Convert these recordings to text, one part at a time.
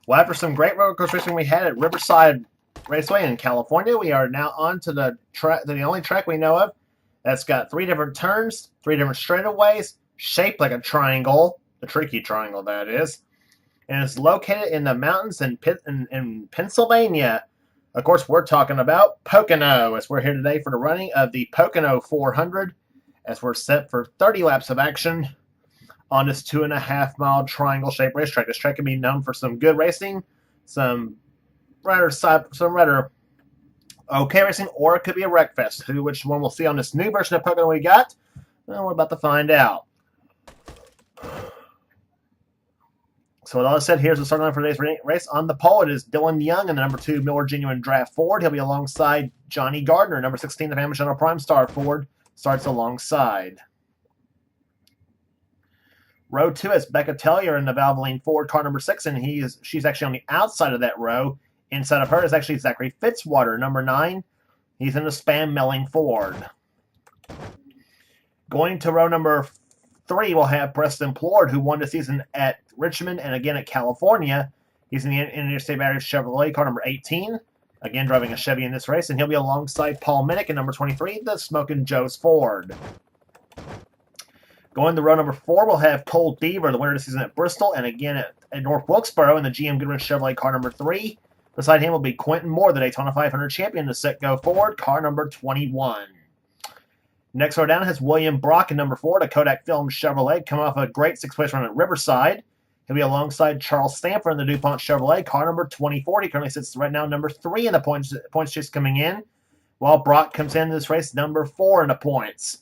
Well, after some great roller coaster racing we had at Riverside Raceway in California, we are now on to the only track we know of that's got 3 different turns, 3 different straightaways, shaped like a triangle, a tricky triangle that is, and it's located in the mountains in Pennsylvania. Of course, we're talking about Pocono, as we're here today for the running of the Pocono 400, as we're set for 30 laps of action on this 2.5-mile triangle-shaped racetrack. This track can be known for some good racing, some rather okay racing, or it could be a wreck fest. Which one we'll see on this new version of Pocono we got? Well, we're about to find out. So with all that said, here's the starting line for today's race. On the pole, it is Dylan Young and the number 2 Miller Genuine Draft Ford. He'll be alongside Johnny Gardner. Number 16, the Famous General Prime Star Ford starts alongside. Row 2 is Becca Tellier in the Valvoline Ford, car number 6, and she's actually on the outside of that row. Inside of her is actually Zachary Fitzwater, number 9. He's in the Spam Melling Ford. Going to row number 3, we'll have Preston Plord, who won the season at Richmond and again at California. He's in the Interstate Battery Chevrolet, car number 18. Again, driving a Chevy in this race, and he'll be alongside Paul Minnick in number 23, the Smokin' Joe's Ford. Going to row number 4, we'll have Cole Deaver, the winner of the season at Bristol, and again at North Wilkesboro in the GM Goodwin Chevrolet, car number 3. Beside him will be Quentin Moore, the Daytona 500 champion, the Set Go Ford, car number 21. Next row down has William Brock in number 4, the Kodak Film Chevrolet, coming off a great 6th-place run at Riverside. He'll be alongside Charles Stamper in the DuPont Chevrolet, car number 24. He currently sits right now number 3 in the points chase coming in, while Brock comes in this race number 4 in the points.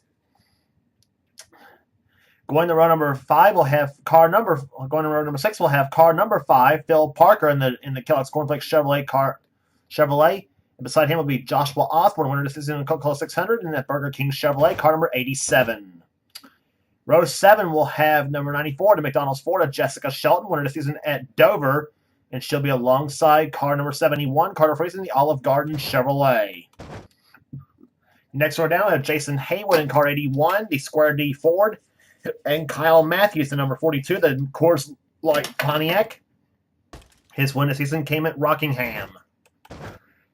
Going to row number 5, we'll have going to row number 6, we'll have car number 5, Phil Parker in the Kellogg's Cornflakes Chevrolet. And beside him will be Joshua Osborne, winner of the season in the Coca-Cola 600, and that Burger King Chevrolet, car number 87. Row 7 will have number 94, the McDonald's Ford of Jessica Shelton, winner of the season at Dover, and she'll be alongside car number 71, Carter Fraser in the Olive Garden Chevrolet. Next row down, we have Jason Haywood in car 81, the Square D Ford, and Kyle Matthews, the number 42, the Coors Light Pontiac. His win this season came at Rockingham.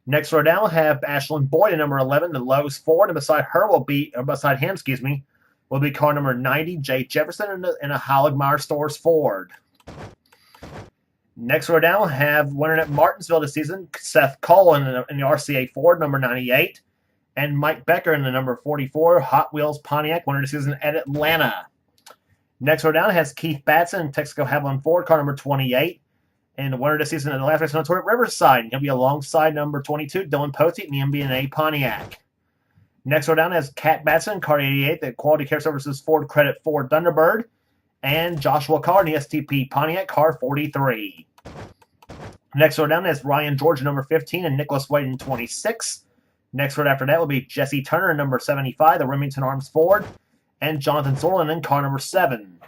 Next row down, we'll have Ashlyn Boyd, at number 11, the Lowe's Ford, and beside him, will be car number 90, Jay Jefferson, in a Holligmeyer Stores Ford. Next row down, we'll have winner at Martinsville this season, Seth Cole in the RCA Ford, number 98, and Mike Becker in the number 44, Hot Wheels Pontiac, winner this season at Atlanta. Next row down has Keith Batson in Texaco Haviland Ford, car number 28. And the winner this season in the last race on tour at Riverside. And he'll be alongside number 22, Dylan Posey in the MB&A Pontiac. Next row down has Kat Batson, car 88, the Quality Care Services Ford Credit Ford Thunderbird. And Joshua Carr in the STP Pontiac, car 43. Next row down has Ryan George, number 15, and Nicholas Wade in 26. Next row after that will be Jesse Turner, number 75, the Remington Arms Ford. And Jonathan Sorlin in car number 7.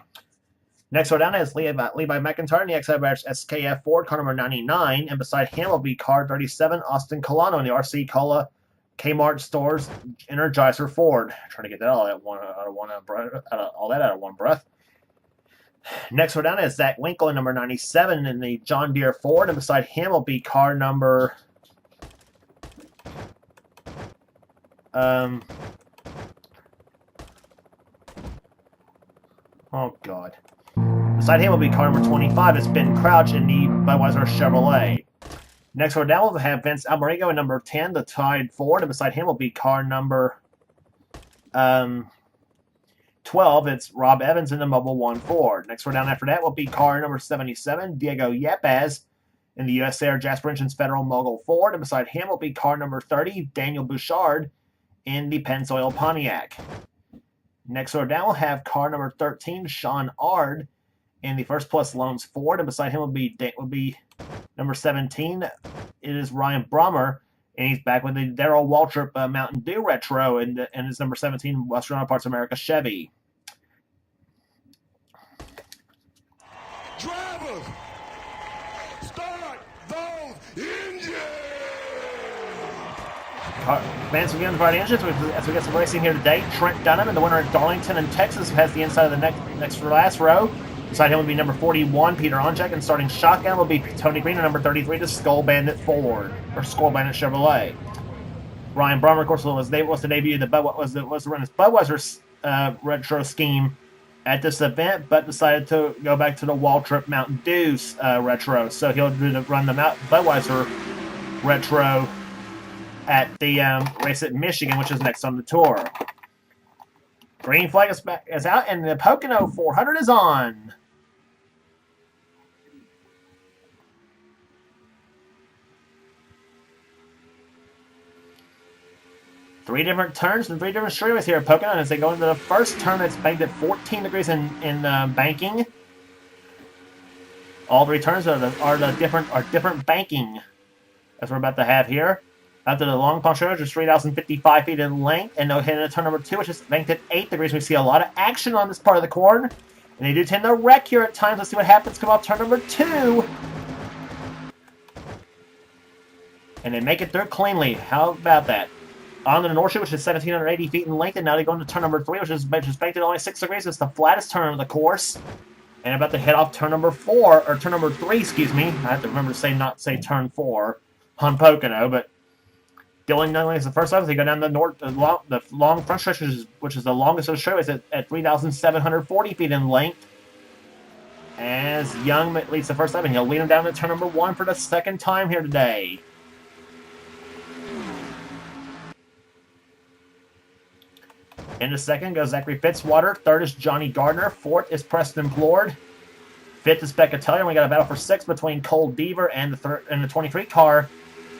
Next row down is Levi McIntyre in the XI SKF Ford, car number 99. And beside him will be car 37, Austin Colano in the RC Cola Kmart Stores Energizer Ford. Trying to get that all out of one breath. Next row down is Zach Winkle in number 97 in the John Deere Ford. And beside him will be car number... Oh, God. Beside him will be car number 25. It's Ben Crouch in the Budweiser Chevrolet. Next row down, we'll have Vince Almerigo in number 10, the Tide Ford. And beside him will be car number 12. It's Rob Evans in the Mobile One Ford. Next row down after that will be car number 77, Diego Yepes in the US Air Jasper Engines Federal Mogul Ford. And beside him will be car number 30, Daniel Bouchard in the Pennzoil Pontiac. Next row down, we'll have car number 13, Sean Ard, in the First Plus Loans Ford, and beside him will be number 17. It is Ryan Brummer, and he's back with the Darrell Waltrip Mountain Dew Retro, and his number 17 Western Auto Parts America Chevy. Drivers, start those engines! Advancing again for the engines as we get some racing here today. Trent Dunham and the winner at Darlington in Texas has the inside of the next to last row. Beside him will be number 41, Peter Onchek, and starting shotgun will be Tony Green, and number 33, the Skull Bandit Ford, or Skull Bandit Chevrolet. Ryan Brummer, of course, was to debut the Budweiser retro scheme at this event, but decided to go back to the Waltrip Mountain Dew retro. So he'll run the Budweiser retro at the race at Michigan, which is next on the tour. Green flag is out, and the Pocono 400 is on. Three different turns and 3 different straightaways here at Pocono. As they go into the first turn, it's banked at 14 degrees in banking. All 3 turns are different banking, as we're about to have here. After the long punch road, just 3,055 feet in length, and no hit in turn number 2, which is banked at 8 degrees. We see a lot of action on this part of the corn, and they do tend to wreck here at times. Let's see what happens. Come off turn number 2, and they make it through cleanly. How about that? On the North Shoe, which is 1,780 feet in length, and now they go into turn number 3, which is banked at only 6 degrees. It's the flattest turn of the course, and about to head off turn number 3. Excuse me. I have to remember to not say turn 4 on Pocono, but. Dylan Youngling is the first up. They go down the long front stretch, which is the longest of the straightaways at 3,740 feet in length. As Young leads the first up, and he'll lead him down to turn number 1 for the second time here today. In the second goes Zachary Fitzwater. Third is Johnny Gardner. Fourth is Preston Plord. Fifth is Becca Teller. We got a battle for 6 between Cole Deaver and the 23 car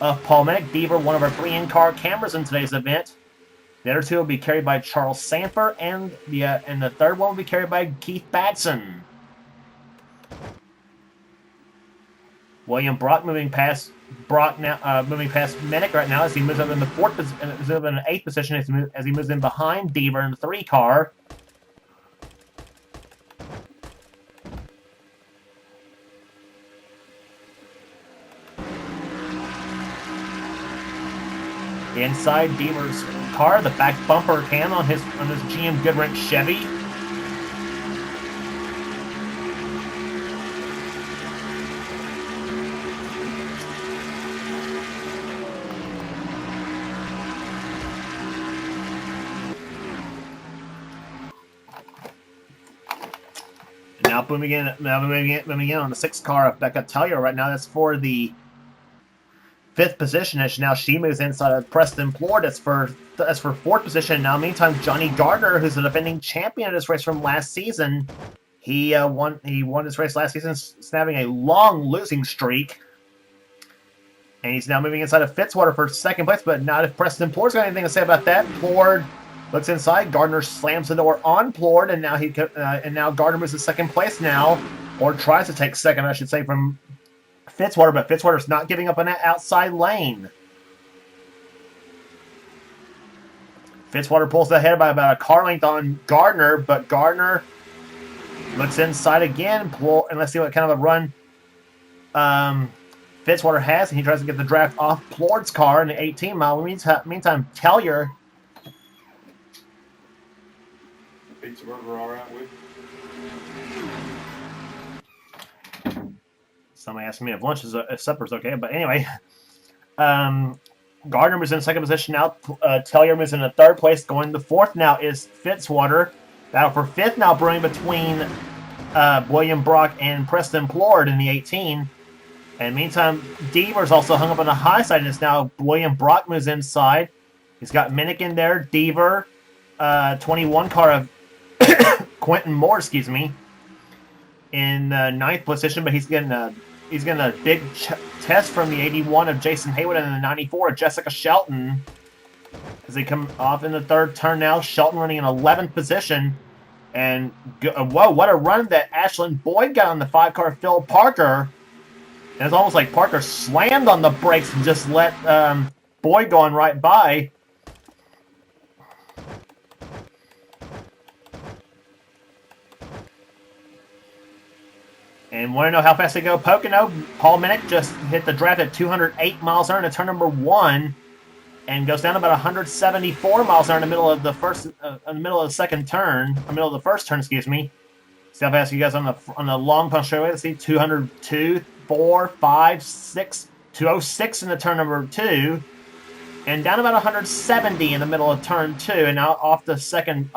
of Paul Minnick. Deaver, one of our 3 in-car cameras in today's event. The other 2 will be carried by Charles Sanford, and the third one will be carried by Keith Batson. William Brock moving past Minnick right now as he moves up in the 8th position as he moves in behind Deaver in the 3 car. Inside Deaver's car, the back bumper cam on his GM Goodwrench Chevy. Now moving in on the 6th car of Becca Teller right now. That's for the 5th position, as now she moves inside of Preston Plord. That's for 4th position. Now, meantime, Johnny Gardner, who's the defending champion of this race from last season, he won this race last season, snapping a long losing streak. And he's now moving inside of Fitzwater for 2nd place, but not if Preston Plord's got anything to say about that. Plord looks inside. Gardner slams the door on Plord, and now Gardner moves to 2nd place now, or tries to take 2nd, I should say, from Fitzwater, but Fitzwater's not giving up on that outside lane. Fitzwater pulls ahead by about a car length on Gardner, but Gardner looks inside again. And let's see what kind of a run Fitzwater has, and he tries to get the draft off Plord's car in the 18-mile. Meantime, Tellier. Pizza burger all right with? Somebody asked me if supper's okay, but anyway. Gardner was in 2nd position now. Tellier was in the 3rd place. Going to 4th now is Fitzwater. Battle for 5th now brewing between William Brock and Preston Plord in the 18. And meantime, Deaver's also hung up on the high side, and it's now William Brock moves inside. He's got Minnick in there. Deaver, 21 car of Quentin Moore, in 9th position, but he's getting a big test from the 81 of Jason Haywood and the 94 of Jessica Shelton as they come off in the 3rd turn now. Shelton running in 11th position, and whoa, what a run that Ashlyn Boyd got on the 5 car Phil Parker. And it's almost like Parker slammed on the brakes and just let Boyd go on right by. And want to know how fast they go? Pocono, Paul Minnick just hit the draft at 208 miles an hour in turn number 1, and goes down about 174 miles an hour in the middle of the first, in the middle of the 2nd turn, middle of the 1st turn, See how fast you guys on the long punch straightaway. Let's see, 202, 4, 5, 6, 206 in the turn number 2, and down about 170 in the middle of turn 2, and now off the second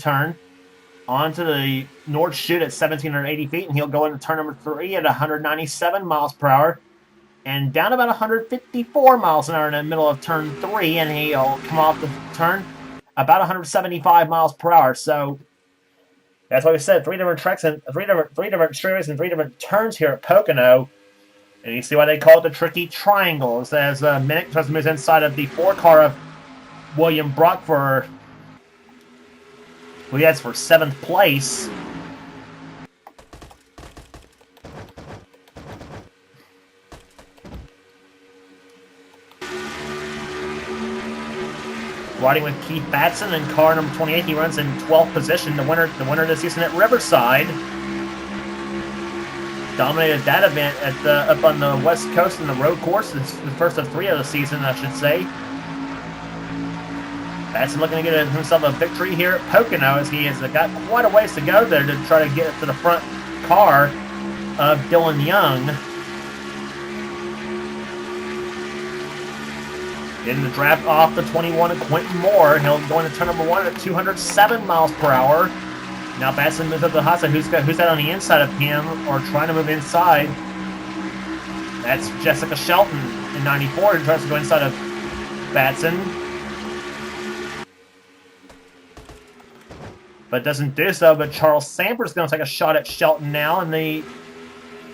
turn onto the north chute at 1,780 feet, and he'll go into turn number 3 at 197 miles per hour, and down about 154 miles an hour in the middle of turn 3, and he'll come off the turn about 175 miles per hour. So that's why we said 3 different tracks and three different straightaways and 3 different turns here at Pocono. And you see why they call it the tricky triangles, as Minnick tries to move inside of the 4 car of William Brock for, well, that's for 7th place. Riding with Keith Batson in car number 28, he runs in 12th position. The winner this season at Riverside. Dominated that event at up on the West Coast in the road course. It's the first of 3 of the season, I should say. Batson looking to get himself a victory here at Pocono, as he has got quite a ways to go there to try to get to the front car of Dylan Young. In the draft off the 21 of Quentin Moore. He'll go into turn number 1 at 207 miles per hour. Now Batson moves up to the hot side. Who's that on the inside of him or trying to move inside? That's Jessica Shelton in 94 who tries to go inside of Batson. But doesn't do so. But Charles Sanford's going to take a shot at Shelton now in the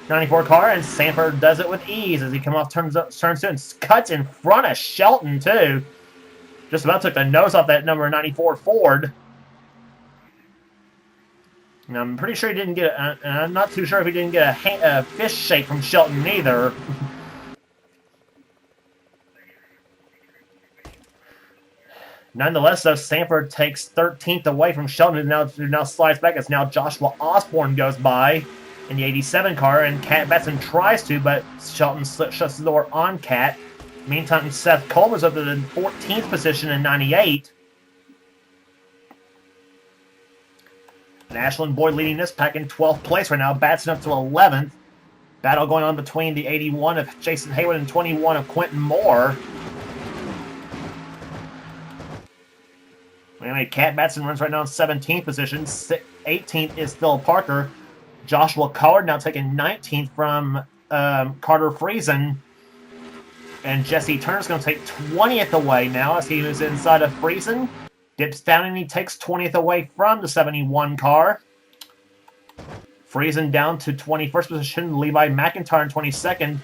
94 car, and Sanford does it with ease as he comes off turns 2 and cuts in front of Shelton too. Just about took the nose off that number 94 Ford. And I'm pretty sure he didn't get I'm not too sure if he didn't get a fist shake from Shelton either. Nonetheless, though, Sanford takes 13th away from Shelton, who now slides back as now Joshua Osborne goes by in the 87 car, and Cat Batson tries to, but Shelton shuts the door on Cat. Meantime, Seth Coleman's up to the 14th position in 98. And Ashland Boyd leading this pack in 12th place right now. Batson up to 11th. Battle going on between the 81 of Jason Hayward and 21 of Quentin Moore. Anyway, Cat Batson runs right now in 17th position. 18th is Phil Parker. Joshua Collard now taking 19th from Carter Friesen. And Jesse Turner's going to take 20th away now as he moves inside of Friesen. Dips down and he takes 20th away from the 71 car. Friesen down to 21st position. Levi McIntyre in 22nd.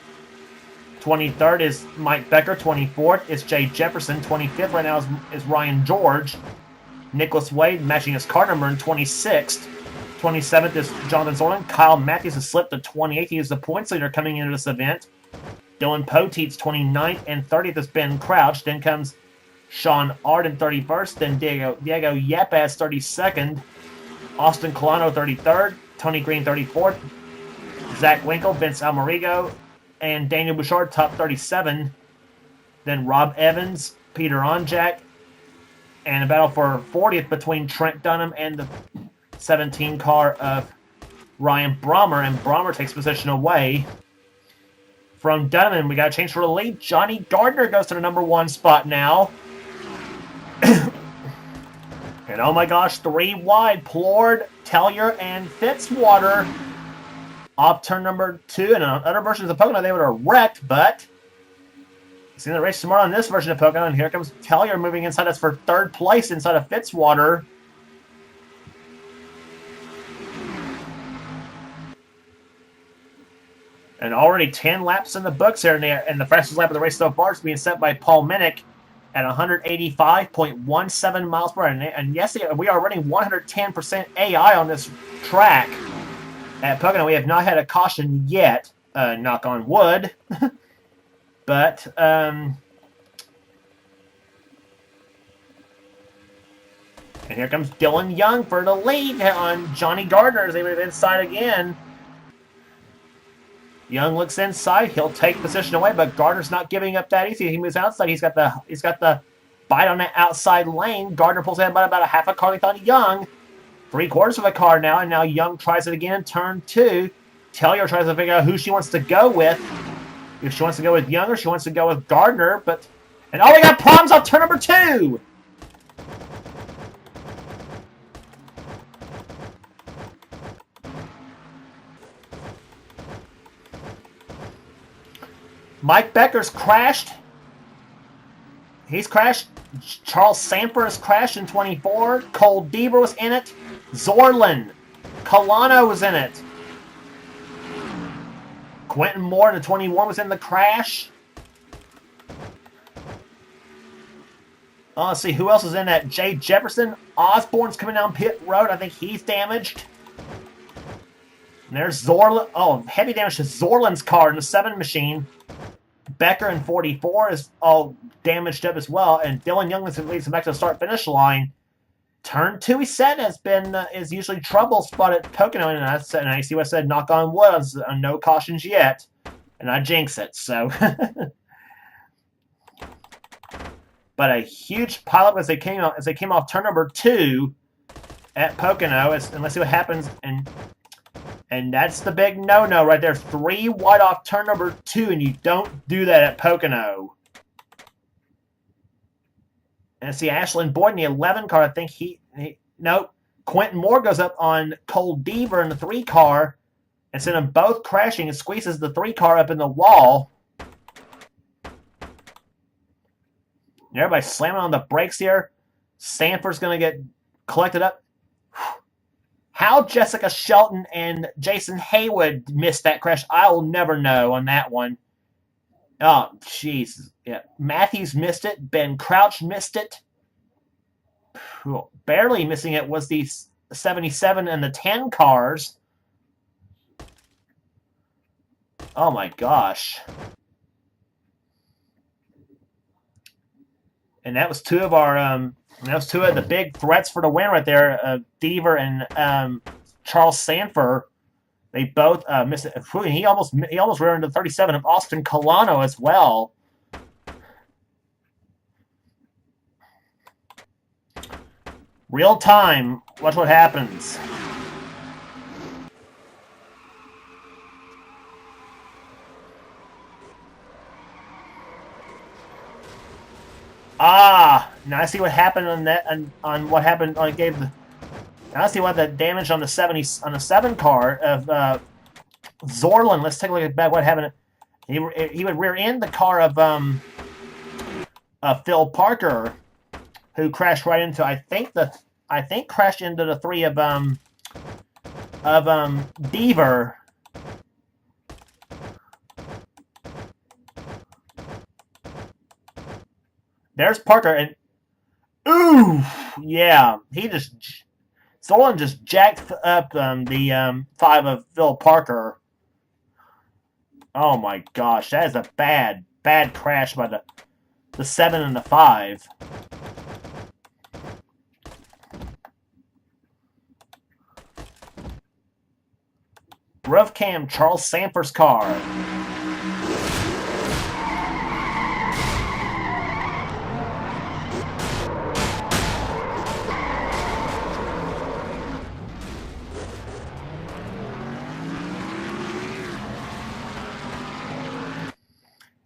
23rd is Mike Becker. 24th is Jay Jefferson. 25th right now is Ryan George. Nicholas Wade matching his car number in 26th. 27th is Jonathan Zorman. Kyle Matthews has slipped to 28th. He is the points leader coming into this event. Dylan Poteet's 29th, and 30th is Ben Crouch. Then comes Sean Arden 31st. Then Diego Yepes 32nd. Austin Colano 33rd. Tony Green 34th. Zach Winkle, Vince Almarigo, and Daniel Bouchard top 37. Then Rob Evans, Peter Onjak, and a battle for 40th between Trent Dunham and the 17 car of Ryan Brommer, and Brommer takes position away from Dunham. And we got a change for the lead. Johnny Gardner goes to the number 1 spot now. And oh my gosh, 3 wide. Plord, Tellier, and Fitzwater off turn number 2. And on other versions of Pocono, they would have wrecked, but seeing the race tomorrow on this version of Pocono, and here comes Tellier moving inside us for 3rd place inside of Fitzwater. And already 10 laps in the books here, and the fastest lap of the race so far is being set by Paul Minnick at 185.17 miles per hour. And yes, we are running 110% AI on this track at Pocono. We have not had a caution yet, knock on wood. But and here comes Dylan Young for the lead on Johnny Gardner as they move inside again. Young looks inside. He'll take position away, but Gardner's not giving up that easy. He moves outside. He's got the bite on that outside lane. Gardner pulls in about a half a car length on Young. 3/4 of a car now, and now Young tries it again in turn 2. Taylor tries to figure out who she wants to go with. If she wants to go with Young or she wants to go with Gardner, and we got problems on turn number 2! Mike Becker's crashed. He's crashed. Charles Samper has crashed in 24. Cole Deaver was in it. Zorlin. Colano was in it. Quentin Moore in the 21 was in the crash. Let's see who else is in that. Jay Jefferson. Osborne's coming down pit road. I think he's damaged. And there's Zorlin. Oh, heavy damage to Zorlin's car in the 7 machine. Becker in 44 is all damaged up as well, and Dylan Young leads him back to the start-finish line. Turn 2, he said, is usually trouble spot at Pocono, and I see what I said, knock on wood, on no cautions yet, and I jinx it, so. But a huge pileup as they came off turn number 2 at Pocono, and let's see what happens, and that's the big no-no right there. 3 wide off turn number 2, and you don't do that at Pocono. And see Ashlyn Boyd in the 11 car. I think nope. Quentin Moore goes up on Cole Deaver in the 3 car and send them both crashing and squeezes the 3 car up in the wall. And everybody's slamming on the brakes here. Sanford's going to get collected up. How Jessica Shelton and Jason Haywood missed that crash, I will never know on that one. Oh, jeez. Yeah. Matthews missed it. Ben Crouch missed it. Barely missing it was the 77 and the 10 cars. Oh, my gosh. And that was two of the big threats for the win right there. Deaver and Charles Sanford. They both missed it. He almost rear into 37 of Austin Colano as well. Real time. Watch what happens. Now I see what happened on that, on what happened on now I see what the damage on the 7 car of Zorlin. Let's take a look at what happened. He would rear end the car of Phil Parker, who crashed right into I think crashed into the 3 of Deaver. There's Parker, and ooh, yeah, Zorlin just jacked up the 5 of Phil Parker. Oh my gosh, that is a bad crash by the 7 and the 5. Roof cam, Charles Sanford's car.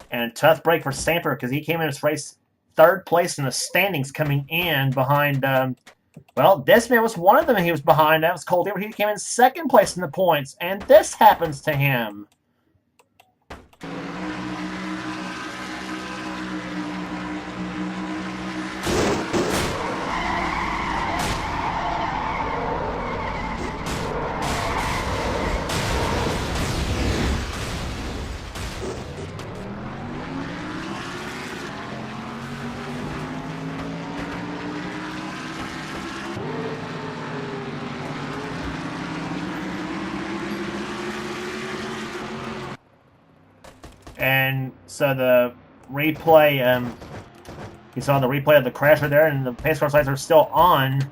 And a tough break for Sanford because he came in this race 3rd place in the standings, coming in behind, well, this man was one of them he was behind. That was Cole Deaver. He came in 2nd place in the points, and this happens to him. And so the replay, you saw the replay of the crash right there, and the pace car lights are still on.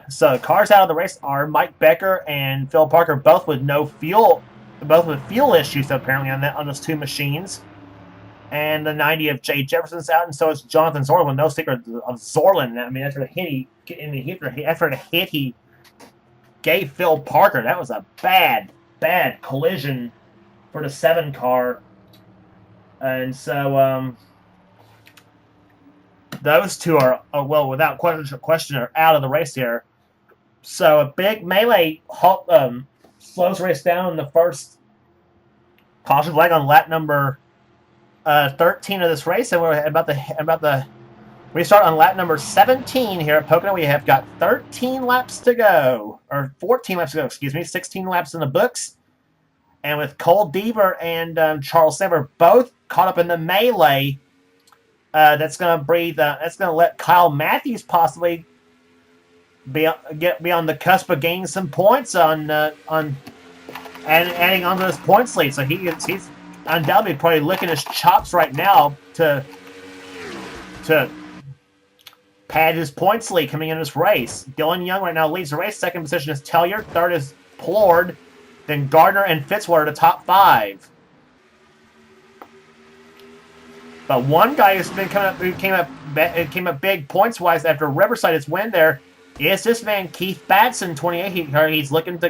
So cars out of the race are Mike Becker and Phil Parker, both with fuel issues apparently on those 2 machines. And the 90 of Jay Jefferson's out, and so is Jonathan Zorlin. With no secret of Zorlin. I mean, after the hit he gave Phil Parker. That was a bad collision for the 7 car. And so those two are well, without question, are out of the race here. So a big melee slows race down in the first caution flag on lap number 13 of this race, and we're about the we start on lap number 17 here at Pocono. We have got 13 laps to go, or 14 laps to go, excuse me, 16 laps in the books. And with Cole Deaver and Charles Saver both caught up in the melee, that's going to let Kyle Matthews possibly be on the cusp of gaining some points on adding onto this points lead. So he's undoubtedly probably licking his chops right now to pad his points lead coming in this race. Dylan Young right now leads the race. Second position is Tellier. Third is Plord. Then Gardner and Fitzwater the top 5. But one guy who came up big points wise after Riverside's win there is this man Keith Batson, 28. He's looking to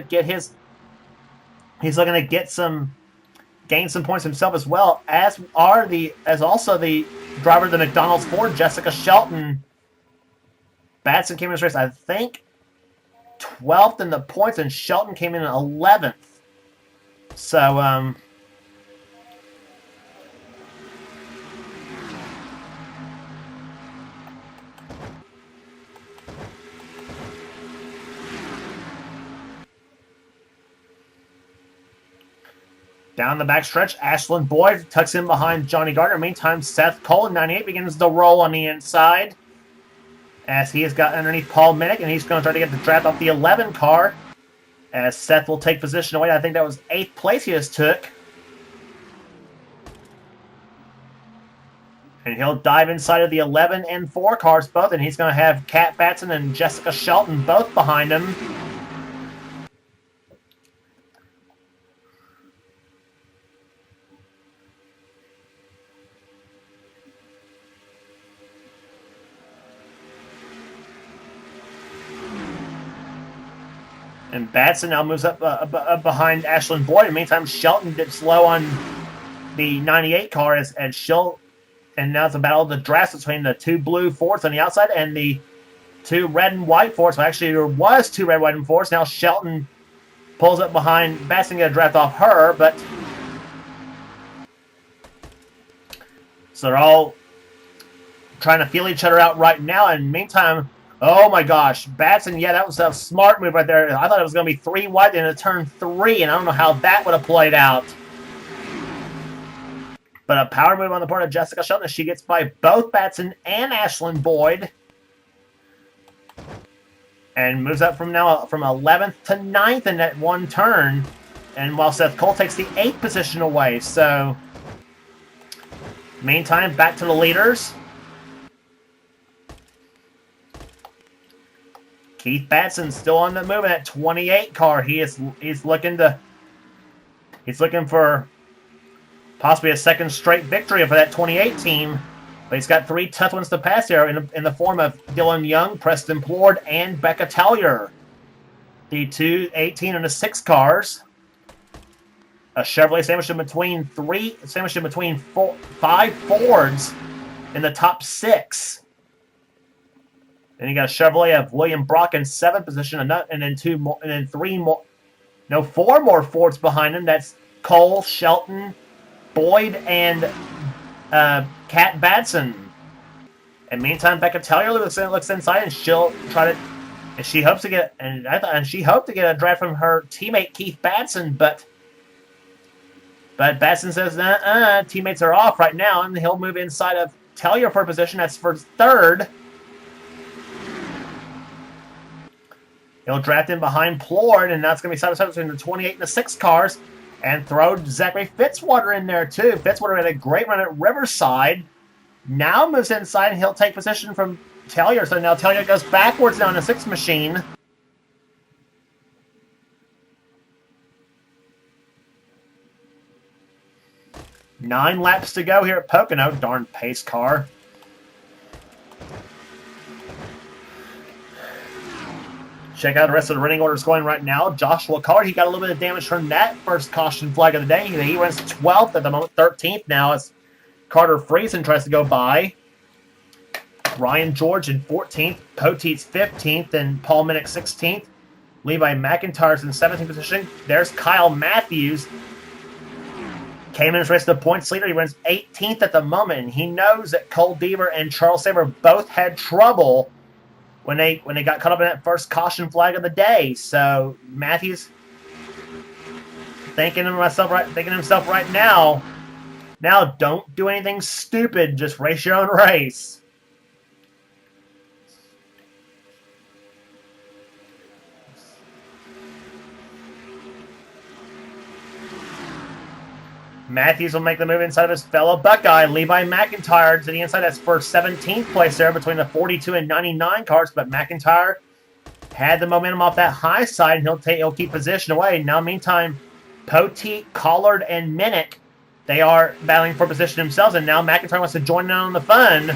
gain some points himself as well, as also the driver of the McDonald's Ford, Jessica Shelton. Batson came in this race, I think, 12th in the points, and Shelton came in 11th. So, down the backstretch, Ashlyn Boyd tucks in behind Johnny Gardner. Meantime, Seth Cole in 98 begins to roll on the inside, as he has got underneath Paul Minnick, and he's going to try to get the draft off the 11 car, as Seth will take position away. I think that was 8th place he just took. And he'll dive inside of the 11 and 4 cars both, and he's going to have Kat Batson and Jessica Shelton both behind him. And Batson now moves up behind Ashlyn Boyd. In the meantime, Shelton dips low on the 98 car and now it's a battle of the drafts between the 2 blue Fords on the outside and the 2 red and white Fords. Well, actually, there was 2 red, white, and Fords. Now Shelton pulls up behind Batson to get a draft off her, but so they're all trying to feel each other out right now. And meantime, oh my gosh, Batson, yeah, that was a smart move right there. I thought it was going to be 3 wide into turn 3, and I don't know how that would have played out. But a power move on the part of Jessica Shelton as she gets by both Batson and Ashlyn Boyd. And moves up from 11th to 9th in that one turn. And while Seth Cole takes the 8th position away. So, meantime, back to the leaders. Keith Batson still on the move in that 28 car. He's looking for possibly a second straight victory for that 28 team. But he's got 3 tough ones to pass here in the form of Dylan Young, Preston Plord, and Becca Tellier. The 2, 18, and the 6 cars. A Chevrolet sandwiched in between 5 Fords in the top 6. Then you got a Chevrolet of William Brock in 7th position, and then 4 more Fords behind him. That's Cole, Shelton, Boyd, and Kat Batson. And meantime, Becca Tellier looks inside, and she hopes to get a draft from her teammate Keith Batson, but Batson says, teammates are off right now, and he'll move inside of Tellier for a position. That's for 3rd. He'll draft in behind Plord, and that's going to be side-by-side between the 28 and the 6 cars, and throw Zachary Fitzwater in there, too. Fitzwater had a great run at Riverside. Now moves inside, and he'll take position from Tellier. So now Tellier goes backwards now in the 6 machine. 9 laps to go here at Pocono. Darn pace car. Check out the rest of the running orders going right now. Joshua Card, he got a little bit of damage from that first caution flag of the day. He runs 12th at the moment, 13th now as Carter Friesen tries to go by. Ryan George in 14th, Poteet's 15th, and Paul Minnick 16th. Levi McIntyre's in 17th position. There's Kyle Matthews. Came in his race to the points leader. He runs 18th at the moment, and he knows that Cole Deaver and Charles Saver both had trouble when they got caught up in that first caution flag of the day. So Matthews thinking to himself right now, don't do anything stupid. Just race your own race. Matthews will make the move inside of his fellow Buckeye, Levi McIntyre, to the inside. That's for 17th place there between the 42 and 99 cars. But McIntyre had the momentum off that high side, and he'll keep position away. Now, meantime, Poteet, Collard, and Minnick, they are battling for position themselves, and now McIntyre wants to join in on the fun.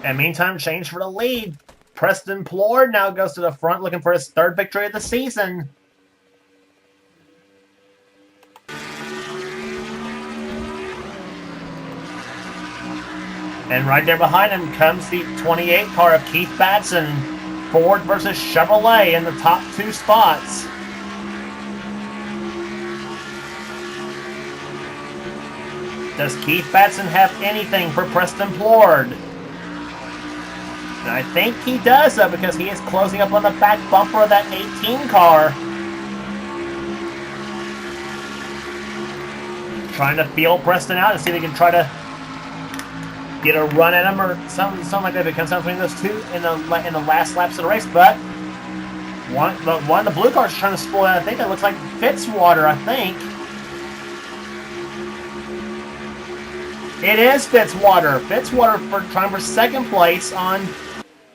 And meantime, change for the lead. Preston Plord now goes to the front looking for his 3rd victory of the season. And right there behind him comes the 28 car of Keith Batson. Ford versus Chevrolet in the top 2 spots. Does Keith Batson have anything for Preston Plord? And I think he does, though, because he is closing up on the back bumper of that 18 car. Trying to feel Preston out and see if he can try to get a run at him or something like that. If it comes down between those two in the last laps of the race. But one of the blue cars is trying to spoil it. I think it looks like Fitzwater, I think. It is Fitzwater. Fitzwater trying for 2nd place on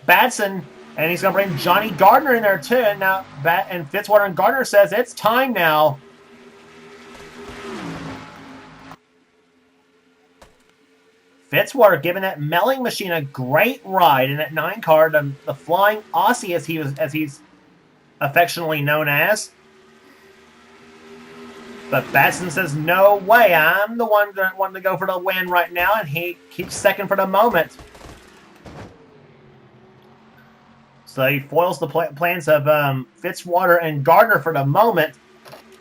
Batson, and he's going to bring Johnny Gardner in there too. And now Fitzwater and Gardner says it's time now. Fitzwater giving that Melling machine a great ride in that 9 car, the Flying Aussie as he's affectionately known as. But Batson says, no way, I'm the one wanting to go for the win right now, and he keeps 2nd for the moment. So he foils the plans of Fitzwater and Gardner for the moment.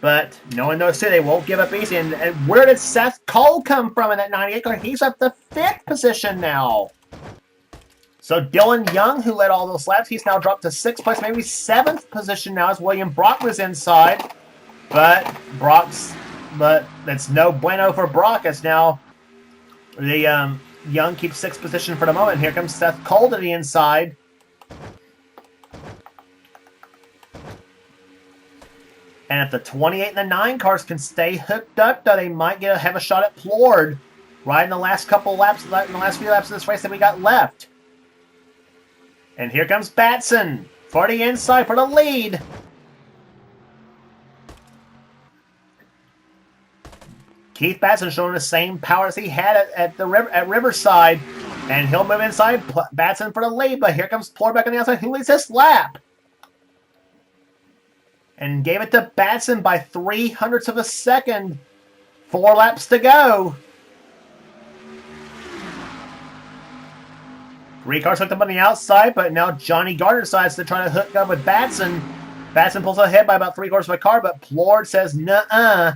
But knowing those two, they won't give up easy. And where did Seth Cole come from in that 98 car? He's at the 5th position now. So Dylan Young, who led all those laps, he's now dropped to 6th place, maybe 7th position now as William Brock was inside. But that's no bueno for Brock. As now the Young keeps 6th position for the moment. Here comes Seth Cole to the inside. And if the 28 and the 9 cars can stay hooked up, though, they might have a shot at Plord right in the last couple laps, in the last few laps of this race that we got left. And here comes Batson for the inside for the lead. Keith Batson showing the same power as he had at Riverside, and he'll move inside. Batson for the lead, but here comes Plord back on the outside. Who leads this lap? And gave it to Batson by 0.03 of a second. 4 laps to go. 3 cars hooked up on the outside, but now Johnny Gardner decides to try to hook up with Batson. Batson pulls ahead by about 3/4 of a car, but Plord says nuh-uh.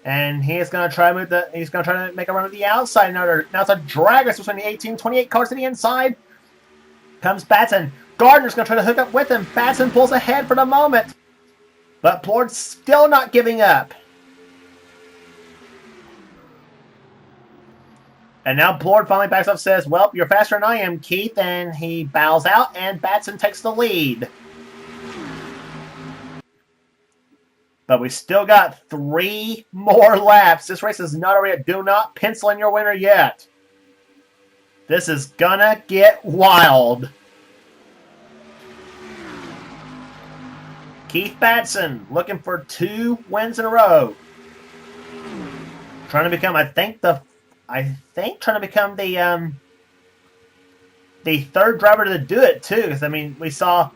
And he's going to try to make a run at the outside. Now it's a drag race between the 18 and 28 cars to the inside. Comes Batson. Gardner's going to try to hook up with him. Batson pulls ahead for the moment. But Plord's still not giving up. And now Plord finally backs up, says, well, you're faster than I am, Keith. And he bows out, and Batson takes the lead. But we still got 3 more laps. This race is not over yet. Do not pencil in your winner yet. This is gonna get wild. Keith Batson looking for 2 wins in a row. Trying to become, trying to become the third driver to do it too. Because I mean, we saw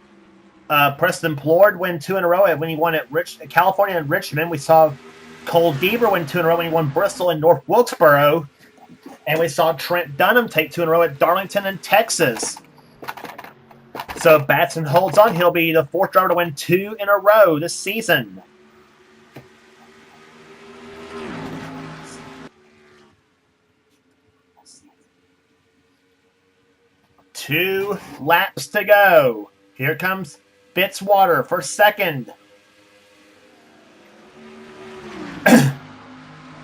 Preston Plord win 2 in a row when he won at California and Richmond. We saw Cole Deaver win 2 in a row when he won Bristol and North Wilkesboro. And we saw Trent Dunham take 2 in a row at Darlington and Texas. So if Batson holds on, he'll be the 4th driver to win 2 in a row this season. Two laps to go. Here comes Fitzwater for second.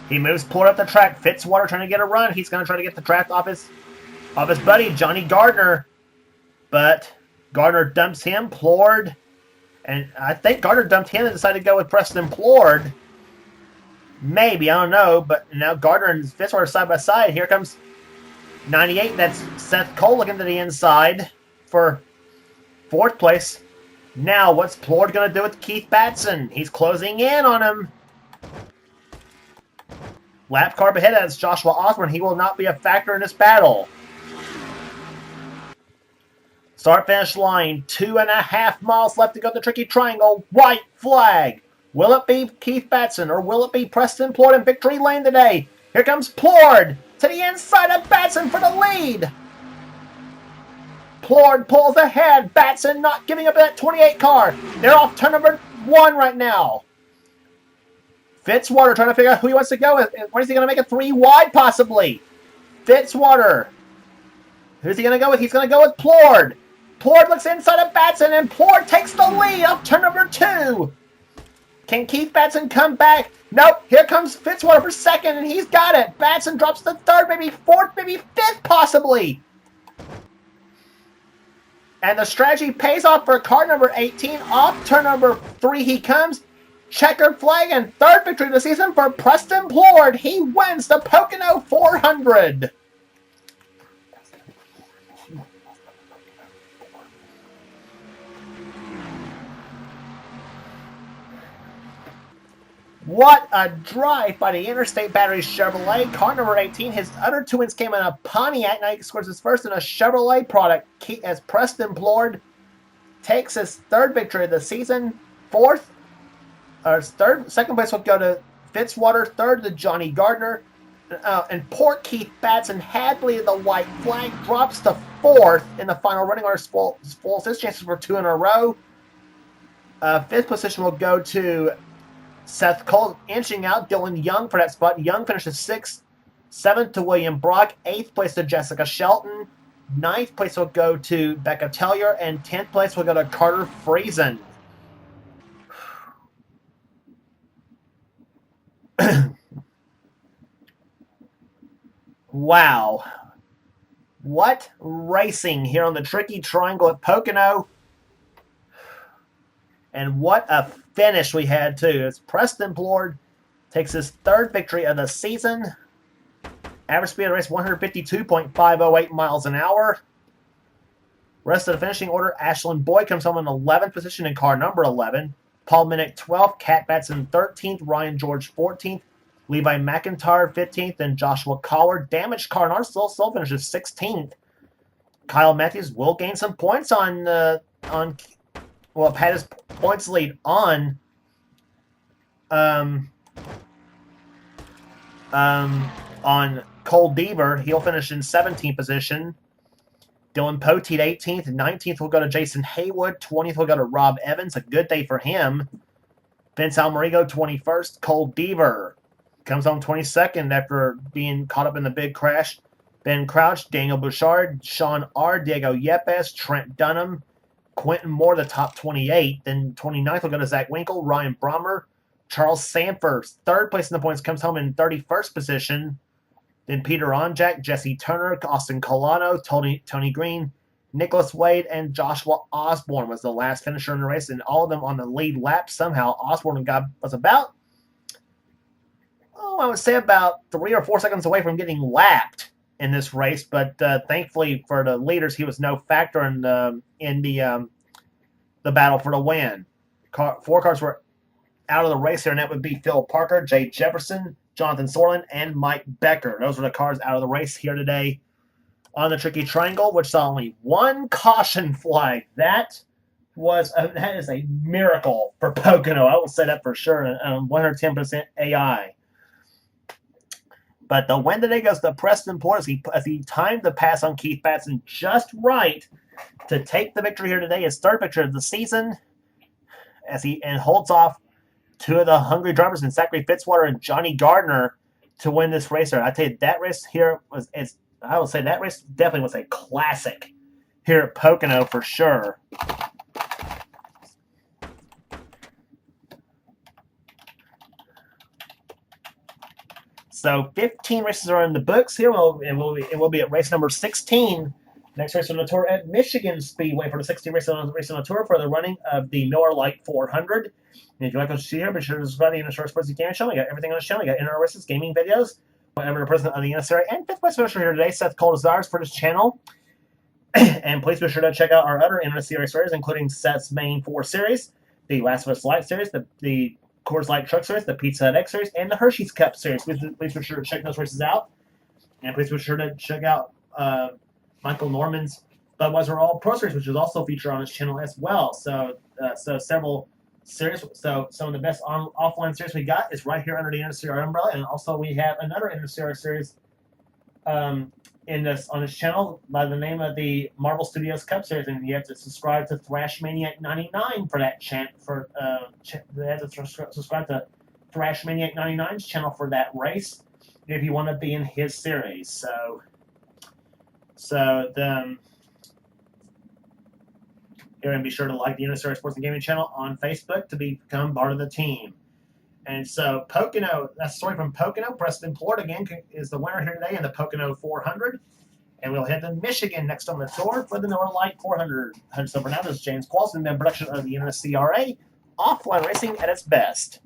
He moves Plord up the track. Fitzwater trying to get a run. He's going to try to get the track off his buddy, Johnny Gardner. But Gardner dumps him. Plord. And I think Gardner dumped him and decided to go with Preston Plord. Maybe. I don't know. But now Gardner and Fitzwater side by side. Here comes 98. That's Seth Cole looking to the inside for 4th place. Now, what's Plord going to do with Keith Batson? He's closing in on him. Lap car ahead, that's Joshua Osborne. He will not be a factor in this battle. Start finish line, 2.5 miles left to go. The tricky triangle, white flag. Will it be Keith Batson or will it be Preston Plord in victory lane today? Here comes Plord to the inside of Batson for the lead. Plord pulls ahead. Batson not giving up that 28 car. They're off turn number 1 right now. Fitzwater trying to figure out who he wants to go with. When is he going to make it 3 wide, possibly? Fitzwater. Who's he going to go with? He's going to go with Plord. Plord looks inside of Batson, and Plord takes the lead off turn number 2. Can Keith Batson come back? Nope. Here comes Fitzwater for second, and he's got it. Batson drops to 3rd, maybe 4th, maybe 5th, possibly. And the strategy pays off for car number 18. Off turn number 3 he comes. Checkered flag and 3rd victory of the season for Preston Plord. He wins the Pocono 400. What a drive by the Interstate Battery Chevrolet. Car number 18, his other 2 wins came in a Pontiac. Now he scores his first in a Chevrolet product as Preston Plord takes his 3rd victory of the season. Second place will go to Fitzwater. 3rd to Johnny Gardner. And poor Keith Batson had bleeded the white flag. Drops to 4th in the final running order. Spoils his chances for 2 in a row. 5th position will go to Seth Cole, inching out Dylan Young for that spot. Young finishes 6th. 7th to William Brock. 8th place to Jessica Shelton. 9th place will go to Becca Tellier. And 10th place will go to Carter Friesen. Wow. What racing here on the tricky triangle at Pocono. And what a finish we had, too. As Preston Plord takes his 3rd victory of the season. Average speed of the race, 152.508 miles an hour. Rest of the finishing order, Ashlyn Boyd comes home in 11th position in car number 11. Paul Minnick, 12th. Cat Batson, 13th. Ryan George, 14th. Levi McIntyre, 15th. And Joshua Collar, damaged car, and still finishes 16th. Kyle Matthews will gain some points had his points lead on Cole Deaver. He'll finish in 17th position. Dylan Poteet, 18th. 19th will go to Jason Haywood. 20th will go to Rob Evans. A good day for him. Vince Almerigo, 21st. Cole Deaver comes home 22nd after being caught up in the big crash. Ben Crouch, Daniel Bouchard, Sean R., Diego Yepes, Trent Dunham, Quentin Moore, the top 28. Then 29th will go to Zach Winkle, Ryan Brommer, Charles Sanford. 3rd place in the points comes home in 31st position. Then Peter Onjak, Jesse Turner, Austin Colano, Tony Green, Nicholas Wade, and Joshua Osborne was the last finisher in the race, and all of them on the lead lap somehow. Osborne was about 3 or 4 seconds away from getting lapped. in this race, but thankfully for the leaders, he was no factor in the battle for the win. Four cars were out of the race here, and that would be Phil Parker, Jay Jefferson, Jonathan Sorlin, and Mike Becker. Those were the cars out of the race here today on the Tricky Triangle, which saw only one caution flag. That is a miracle for Pocono. I will say that for sure. 110% AI. But the win today goes to Preston Port as he timed the pass on Keith Batson just right to take the victory here today. His third victory of the season, as he holds off two of the hungry drivers in Zachary Fitzwater and Johnny Gardner to win this race. I tell you, that race here I would say that race definitely was a classic here at Pocono for sure. So 15 races are in the books here. It will be at race number 16. Next race on the tour at Michigan Speedway for the 16th race on the tour for the running of the Miller Lite 400. And if you like what you see here, be sure to subscribe to the NNSCRA Sports Gaming channel. You got everything on the channel. You got inner races, gaming videos. Whatever the president of the NNSCRA and fifth place finisher here today, Seth Cole desires for this channel. And please be sure to check out our other NNSCRA series, including Seth's main 4 series, the Last of Us Light series, the Coors Light Truck series, the Pizza Hut X series, and the Hershey's Cup series. Please be sure to check those races out. And please be sure to check out Michael Norman's Budweiser All Pro Series, which is also featured on his channel as well. So several series. So some of the best offline series we got is right here under the NNSCRA umbrella, and also we have another NNSCRA series on this channel by the name of the Marvel Studios Cup Series, and you have to subscribe to Thrash Maniac 99 for that you have to subscribe to Thrash Maniac 99's channel for that race if you want to be in his series. You're going to be sure to like the NNSCRA Sports and Gaming channel on Facebook to become part of the team. And so Pocono, that's a story from Pocono. Preston Port, again, is the winner here today in the Pocono 400. And we'll head to Michigan next on the tour for the Miller Lite 400. So for now, this is James Qualson, in production of the NNSCRA, offline racing at its best.